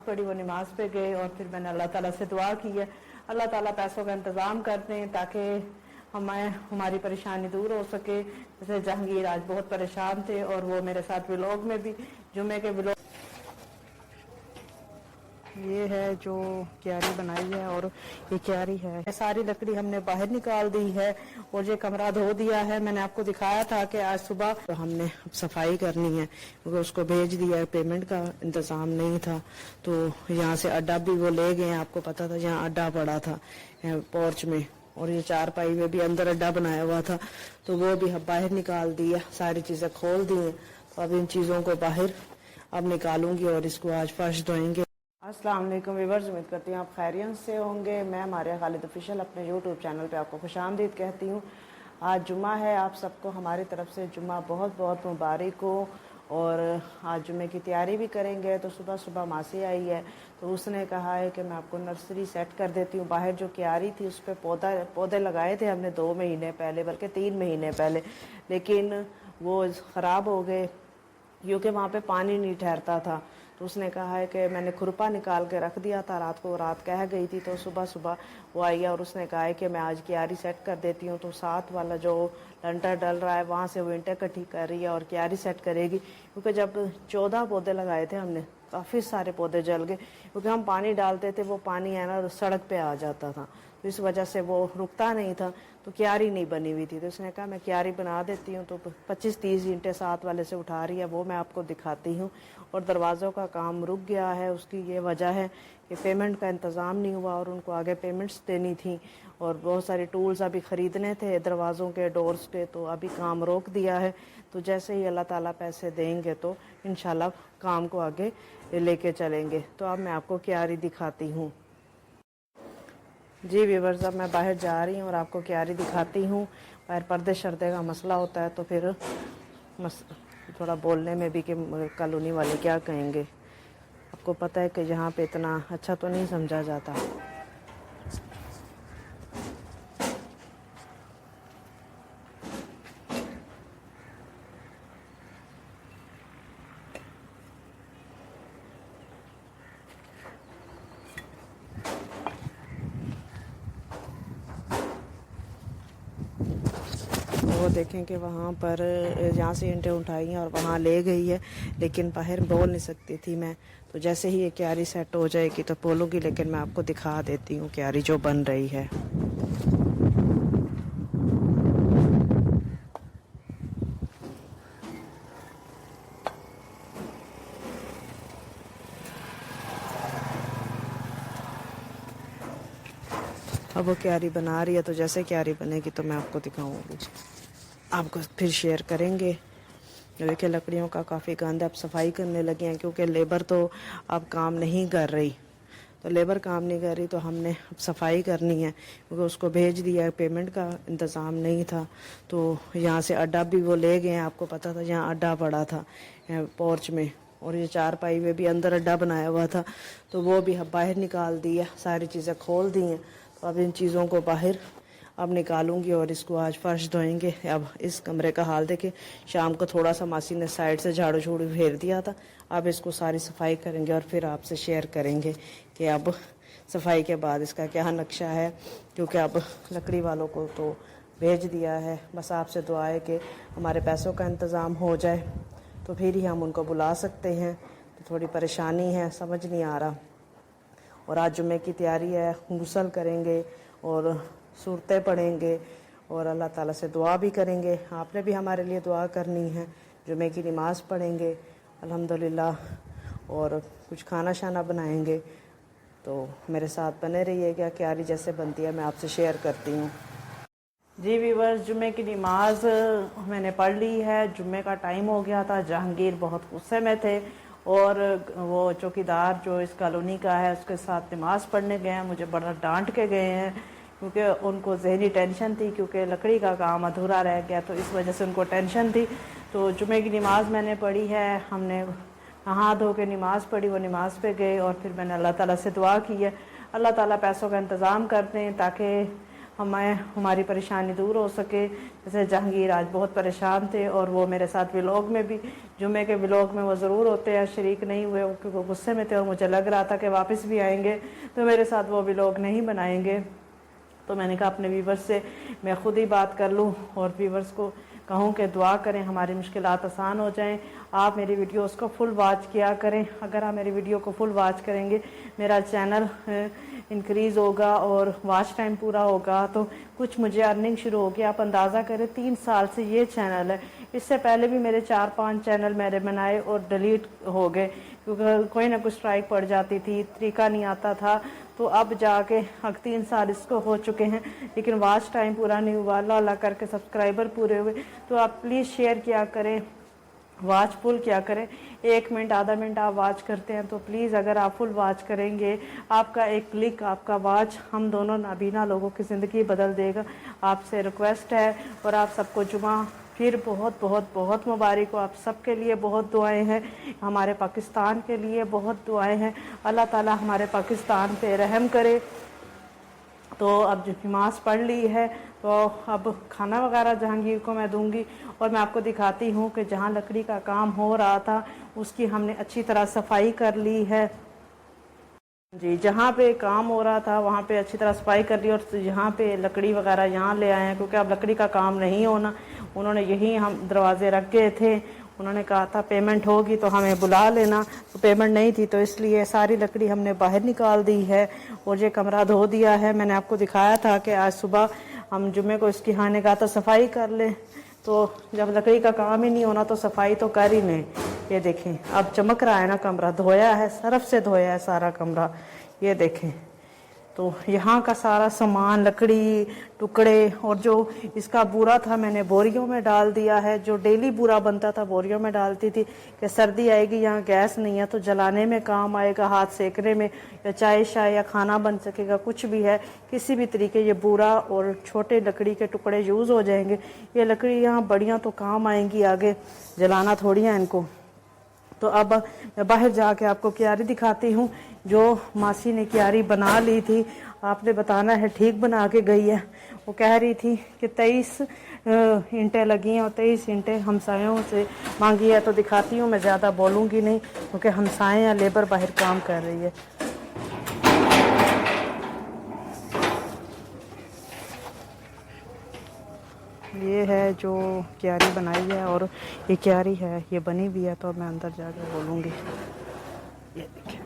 पढ़ी, वो नमाज पे गए और फिर मैंने अल्लाह ताला से दुआ की है अल्लाह ताला पैसों का इंतज़ाम कर दें ताकि हमारी परेशानी दूर हो सके। जैसे जहांगीर आज बहुत परेशान थे और वो मेरे साथ व्लॉग में भी जुमे के व्लॉग। ये है जो क्यारी बनाई है और ये क्यारी है, सारी लकड़ी हमने बाहर निकाल दी है और ये कमरा धो दिया है। मैंने आपको दिखाया था कि आज सुबह तो हमने अब सफाई करनी है क्योंकि उसको भेज दिया है, पेमेंट का इंतजाम नहीं था। तो यहाँ से अड्डा भी वो ले गए, आपको पता था यहाँ अड्डा पड़ा था पोर्च में, और ये चारपाई में भी अंदर अड्डा बनाया हुआ था तो वो भी अब बाहर निकाल दिया, सारी चीजें खोल दी हैं। तो अब इन चीजों को बाहर अब निकालूंगी और इसको आज फर्श धोएंगे। अस्सलाम वालेकुम व्यूअर्स, उम्मीद करती हूँ आप खैरियत से होंगे। मैं मारिया खालिद ऑफिशियल अपने यूट्यूब चैनल पे आपको खुशामदीद कहती हूँ। आज जुम्मा है, आप सबको हमारी तरफ से जुम्मा बहुत बहुत मुबारक हो। और आज जुम्मे की तैयारी भी करेंगे। तो सुबह सुबह मासी आई है तो उसने कहा है कि मैं आपको नर्सरी सेट कर देती हूँ। बाहर जो क्यारी थी उस पर पौधे लगाए थे हमने 2 महीने पहले, बल्कि 3 महीने पहले, लेकिन वो ख़राब हो गए क्योंकि वहाँ पे पानी नहीं ठहरता था। तो उसने कहा है कि मैंने खुरपा निकाल के रख दिया था रात को, रात कह गई थी तो सुबह सुबह वो आई है और उसने कहा है कि मैं आज क्यारी सेट कर देती हूँ। तो साथ वाला जो लंटर डल रहा है वहाँ से वो ईंटें इकट्ठी कर रही है और क्यारी सेट करेगी। क्योंकि जब 14 पौधे लगाए थे हमने, काफ़ी सारे पौधे जल गए क्योंकि हम पानी डालते थे, वो पानी है ना सड़क पे आ जाता था, तो इस वजह से वो रुकता नहीं था, तो क्यारी नहीं बनी हुई थी। तो उसने कहा मैं क्यारी बना देती हूँ। तो 25-30 ईंटें साथ वाले से उठा रही है, वो मैं आपको दिखाती हूँ। और दरवाज़ों का काम रुक गया है, उसकी ये वजह है कि पेमेंट का इंतज़ाम नहीं हुआ और उनको आगे पेमेंट्स देनी थी और बहुत सारे टूल्स अभी ख़रीदने थे दरवाज़ों के, डोर्स के, तो अभी काम रोक दिया है। तो जैसे ही अल्लाह ताला पैसे देंगे तो इंशाल्लाह काम को आगे लेके चलेंगे। तो अब मैं आपको क्यारी दिखाती हूँ। जी व्यूअर्स, अब मैं बाहर जा रही हूँ और आपको क्यारी दिखाती हूँ। बाहर पर्दे शर्दे का मसला होता है तो फिर थोड़ा बोलने में भी कि कॉलोनी वाले क्या कहेंगे। आपको पता है कि यहाँ पे इतना अच्छा तो नहीं समझा जाता। वो देखें कि वहाँ पर जहाँ से ईंटें उठाई हैं और वहाँ ले गई है, लेकिन बाहर बोल नहीं सकती थी मैं। तो जैसे ही ये क्यारी सेट हो जाएगी तो बोलूँगी, लेकिन मैं आपको दिखा देती हूँ क्यारी जो बन रही है। अब वो क्यारी बना रही है, तो जैसे क्यारी बनेगी तो मैं आपको दिखाऊंगी, आपको फिर शेयर करेंगे। देखिए लकड़ियों का काफ़ी गंद, अब सफाई करने लगे हैं क्योंकि लेबर तो अब काम नहीं कर रही। तो लेबर काम नहीं कर रही तो हमने अब सफाई करनी है क्योंकि उसको भेज दिया है, पेमेंट का इंतज़ाम नहीं था। तो यहाँ से अड्डा भी वो ले गए, आपको पता था यहाँ अड्डा पड़ा था पोर्च में, और ये चारपाई में भी अंदर अड्डा बनाया हुआ था तो वो भी बाहर निकाल दिया, सारी चीज़ें खोल दी हैं। तो अब इन चीज़ों को बाहर अब निकालूंगी और इसको आज फर्श धोएंगे। अब इस कमरे का हाल देखें, शाम को थोड़ा सा मासी ने साइड से झाड़ू झाड़ू फेर दिया था। अब इसको सारी सफाई करेंगे और फिर आपसे शेयर करेंगे कि अब सफाई के बाद इसका क्या नक्शा है, क्योंकि अब लकड़ी वालों को तो भेज दिया है। बस आपसे दुआ है कि हमारे पैसों का इंतज़ाम हो जाए तो फिर ही हम उनको बुला सकते हैं। तो थोड़ी परेशानी है, समझ नहीं आ रहा। और आज जुम्मे की तैयारी है, गुस्ल करेंगे और सूरतें पढ़ेंगे और अल्लाह ताला से दुआ भी करेंगे। आपने भी हमारे लिए दुआ करनी है। जुम्मे की नमाज़ पढ़ेंगे अल्हम्दुलिल्लाह और कुछ खाना शाना बनाएंगे। तो मेरे साथ बने रहिएगा, क्यारी जैसे बनती है मैं आपसे शेयर करती हूँ। जी व्यूअर्स, जुम्मे की नमाज मैंने पढ़ ली है। जुम्मे का टाइम हो गया था, जहांगीर बहुत गुस्से में थे और वो चौकीदार जो इस कॉलोनी का है उसके साथ नमाज़ पढ़ने गए हैं। मुझे बड़ा डांट के गए हैं क्योंकि उनको जहनी टेंशन थी, क्योंकि लकड़ी का काम अधूरा रह गया तो इस वजह से उनको टेंशन थी। तो जुम्मे की नमाज़ मैंने पढ़ी है, हमने नहा धो के नमाज़ पढ़ी, वो नमाज़ पे गए और फिर मैंने अल्लाह ताला से दुआ की है अल्लाह ताला पैसों का इंतज़ाम कर दें ताकि हमारी परेशानी दूर हो सके। जैसे जहांगीर आज बहुत परेशान थे और वो मेरे साथ व्लॉग में भी, जुम्मे के व्लॉग में वो ज़रूर होते हैं, शरीक नहीं हुए क्योंकि वो गुस्से में थे और मुझे लग रहा था कि वापस भी आएंगे तो मेरे साथ वो व्लॉग नहीं बनाएंगे। तो मैंने कहा अपने व्यूवर्स से मैं ख़ुद ही बात कर लूँ और व्यूवर्स को कहूँ कि दुआ करें, हमारी मुश्किलात आसान हो जाएं। आप मेरी वीडियोस को फुल वॉच किया करें। अगर आप मेरी वीडियो को फुल वॉच करेंगे मेरा चैनल इंक्रीज़ होगा और वॉच टाइम पूरा होगा तो कुछ मुझे अर्निंग शुरू होगी। आप अंदाज़ा करें 3 साल से ये चैनल है। इससे पहले भी मेरे 4-5 चैनल मैंने बनाए और डिलीट हो गए क्योंकि कोई ना कुछ स्ट्राइक पड़ जाती थी, तरीका नहीं आता था। तो अब जाके 3 साल इसको हो चुके हैं लेकिन वॉच टाइम पूरा नहीं हुआ, अल्लाह अल्लाह करके सब्सक्राइबर पूरे हुए। तो आप प्लीज़ शेयर किया करें, वॉच फुल किया करें। 1 मिनट आधा मिनट आप वॉच करते हैं तो प्लीज़ अगर आप फुल वॉच करेंगे, आपका एक क्लिक, आपका वॉच हम दोनों नाबीना लोगों की ज़िंदगी बदल देगा। आपसे रिक्वेस्ट है और आप सबको जुमा फिर बहुत बहुत बहुत मुबारक हो। आप सबके लिए बहुत दुआएं हैं, हमारे पाकिस्तान के लिए बहुत दुआएं हैं। अल्लाह ताला हमारे पाकिस्तान पे रहम करे। तो अब जो नमाज पढ़ ली है तो अब खाना वगैरह जहांगीर को मैं दूंगी और मैं आपको दिखाती हूँ कि जहाँ लकड़ी का काम हो रहा था उसकी हमने अच्छी तरह सफाई कर ली है जी। जहाँ पे काम हो रहा था वहाँ पे अच्छी तरह सफाई कर ली और यहाँ पे लकड़ी वगैरह यहाँ ले आए हैं क्योंकि अब लकड़ी का काम नहीं होना। उन्होंने यही हम दरवाजे रख गए थे, उन्होंने कहा था पेमेंट होगी तो हमें बुला लेना, तो पेमेंट नहीं थी तो इसलिए सारी लकड़ी हमने बाहर निकाल दी है और ये कमरा धो दिया है। मैंने आपको दिखाया था कि आज सुबह हम जुम्मे को इसकी खाने का तो सफाई कर लें, तो जब लकड़ी का काम ही नहीं होना तो सफाई तो कर ही लें। ये देखें अब चमक रहा है ना, कमरा धोया है, सरफ से धोया है सारा कमरा। ये देखें तो यहाँ का सारा सामान, लकड़ी, टुकड़े और जो इसका बूरा था मैंने बोरियों में डाल दिया है। जो डेली बूरा बनता था बोरियों में डालती थी कि सर्दी आएगी, यहाँ गैस नहीं है तो जलाने में काम आएगा, हाथ सेकने में, या चाय शाय या खाना बन सकेगा, कुछ भी है किसी भी तरीके ये बूरा और छोटे लकड़ी के टुकड़े यूज़ हो जाएंगे। ये लकड़ी यहाँ बढ़िया तो काम आएंगी, आगे जलाना थोड़ी है इनको। तो अब मैं बाहर जाके आपको क्यारी दिखाती हूँ जो मासी ने क्यारी बना ली थी। आपने बताना है ठीक बना के गई है। वो कह रही थी कि 23 ईंटें लगी हैं और 23 ईंटें हमसायों से मांगी है। तो दिखाती हूँ, मैं ज़्यादा बोलूँगी नहीं क्योंकि हमसाएं या लेबर बाहर काम कर रही है। ये है जो क्यारी बनाई है और ये क्यारी है, ये बनी हुई है। तो अब मैं अंदर जाकर बोलूँगी। ये देखिए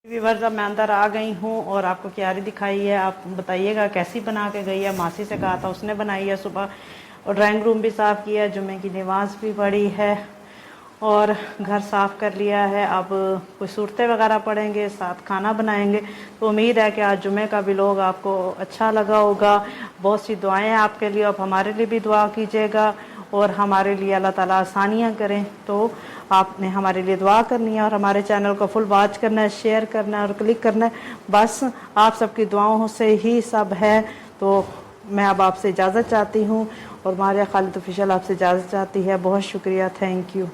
व्यूअर्स, अब मैं अंदर आ गई हूँ और आपको क्यारी दिखाई है। आप बताइएगा कैसी बना के गई है। मासी से कहा था, उसने बनाई है सुबह। और ड्राइंग रूम भी साफ़ किया है, जुम्मे की नमाज भी पढ़ी है और घर साफ़ कर लिया है। अब कुछ सूरतें वगैरह पढ़ेंगे, साथ खाना बनाएंगे। तो उम्मीद है कि आज जुमे का व्लॉग आपको अच्छा लगा होगा। बहुत सी दुआएं आपके लिए, अब हमारे लिए भी दुआ कीजिएगा और हमारे लिए अल्लाह ताला आसानियाँ करें। तो आपने हमारे लिए दुआ करनी है और हमारे चैनल को फुल वॉच करना है, शेयर करना है और क्लिक करना है। बस आप सबकी दुआओं से ही सब है। तो मैं अब आपसे इजाज़त चाहती हूँ और मारिया खालिद ऑफिशियल आपसे इजाज़त चाहती है। बहुत शुक्रिया, थैंक यू।